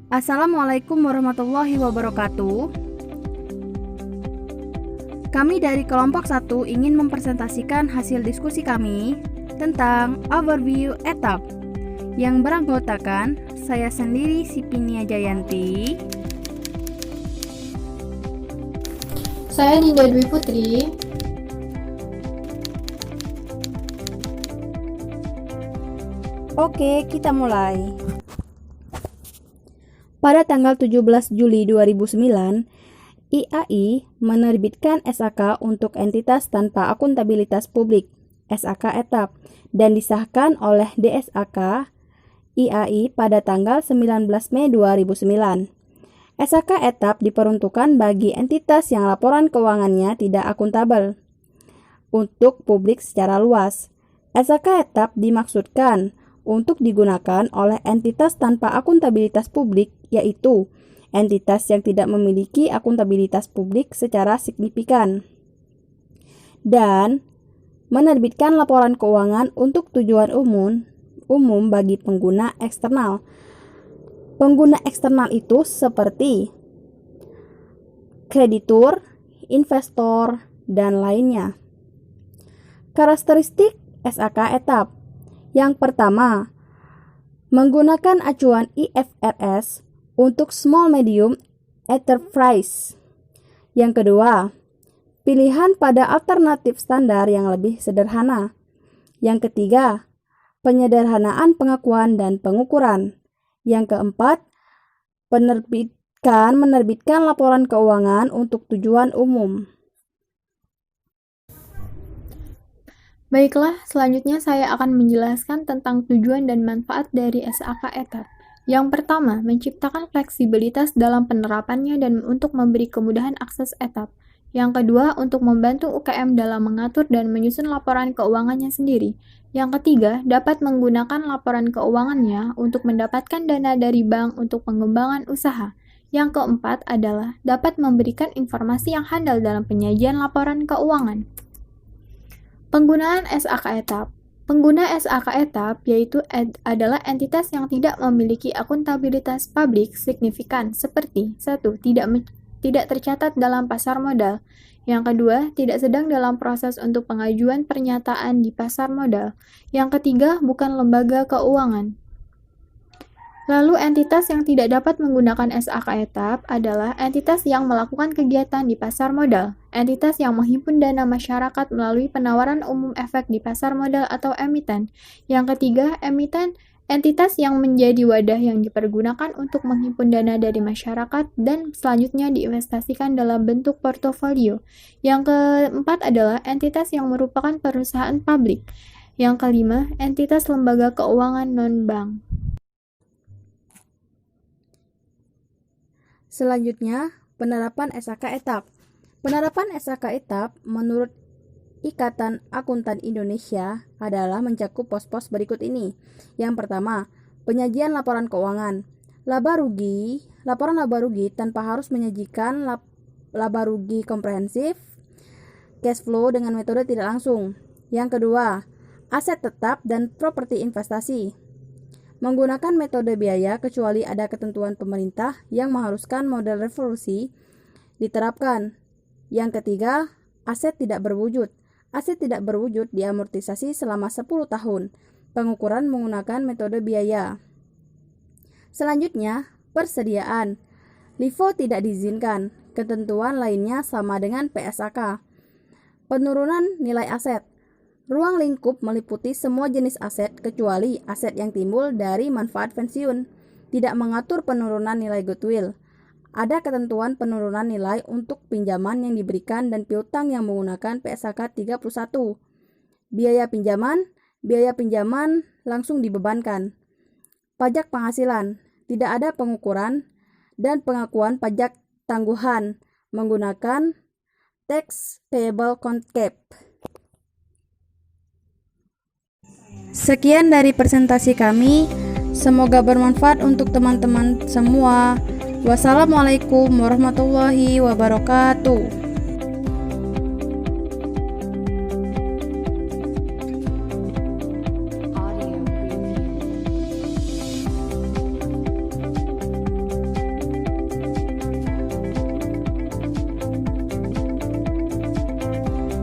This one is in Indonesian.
Assalamualaikum warahmatullahi wabarakatuh. Kami dari kelompok 1 ingin mempresentasikan hasil diskusi kami tentang overview etap yang beranggotakan saya sendiri Sipinia Jayanti, saya Dinda Dwi Putri. Oke, kita mulai. Pada tanggal 17 Juli 2009, IAI menerbitkan SAK untuk entitas tanpa akuntabilitas publik, SAK etap, dan disahkan oleh DSAK IAI pada tanggal 19 Mei 2009. SAK etap diperuntukkan bagi entitas yang laporan keuangannya tidak akuntabel untuk publik secara luas. SAK etap dimaksudkan untuk digunakan oleh entitas tanpa akuntabilitas publik, yaitu entitas yang tidak memiliki akuntabilitas publik secara signifikan, dan menerbitkan laporan keuangan untuk tujuan umum bagi pengguna eksternal. Pengguna eksternal itu seperti kreditur, investor, dan lainnya. Karakteristik SAK etap. Yang pertama, menggunakan acuan IFRS untuk small medium enterprise. Yang kedua, pilihan pada alternatif standar yang lebih sederhana. Yang ketiga, penyederhanaan pengakuan dan pengukuran. Yang keempat, menerbitkan laporan keuangan untuk tujuan umum. Baiklah, selanjutnya saya akan menjelaskan tentang tujuan dan manfaat dari SAK etap. Yang pertama, menciptakan fleksibilitas dalam penerapannya dan untuk memberi kemudahan akses etap. Yang kedua, untuk membantu UKM dalam mengatur dan menyusun laporan keuangannya sendiri. Yang ketiga, dapat menggunakan laporan keuangannya untuk mendapatkan dana dari bank untuk pengembangan usaha. Yang keempat adalah dapat memberikan informasi yang handal dalam penyajian laporan keuangan. Penggunaan SAK etap. Pengguna SAK etap yaitu adalah entitas yang tidak memiliki akuntabilitas publik signifikan seperti 1. Tidak tercatat dalam pasar modal. Yang kedua, tidak sedang dalam proses untuk pengajuan pernyataan di pasar modal. Yang ketiga, bukan lembaga keuangan. Lalu entitas yang tidak dapat menggunakan SAK etap adalah entitas yang melakukan kegiatan di pasar modal, entitas yang menghimpun dana masyarakat melalui penawaran umum efek di pasar modal atau emiten. Yang ketiga, emiten, entitas yang menjadi wadah yang dipergunakan untuk menghimpun dana dari masyarakat dan selanjutnya diinvestasikan dalam bentuk portofolio. Yang keempat adalah entitas yang merupakan perusahaan publik. Yang kelima, entitas lembaga keuangan non-bank. Selanjutnya, penerapan SAK etap. Penerapan SAK etap menurut Ikatan Akuntan Indonesia adalah mencakup pos-pos berikut ini. Yang pertama, penyajian laporan keuangan. Laporan laba rugi tanpa harus menyajikan laba rugi komprehensif, cash flow dengan metode tidak langsung. Yang kedua, aset tetap dan properti investasi. Menggunakan metode biaya kecuali ada ketentuan pemerintah yang mengharuskan model revolusi diterapkan. Yang ketiga, aset tidak berwujud. Aset tidak berwujud diamortisasi selama 10 tahun. Pengukuran menggunakan metode biaya. Selanjutnya, persediaan. LIFO tidak diizinkan. Ketentuan lainnya sama dengan PSAK. Penurunan nilai aset. Ruang lingkup meliputi semua jenis aset kecuali aset yang timbul dari manfaat pensiun. Tidak mengatur penurunan nilai goodwill. Ada ketentuan penurunan nilai untuk pinjaman yang diberikan dan piutang yang menggunakan PSAK 31. Biaya pinjaman langsung dibebankan. Pajak penghasilan. Tidak ada pengukuran dan pengakuan pajak tangguhan menggunakan tax payable concap. Sekian dari presentasi kami, semoga bermanfaat untuk teman-teman semua. Wassalamualaikum warahmatullahi wabarakatuh.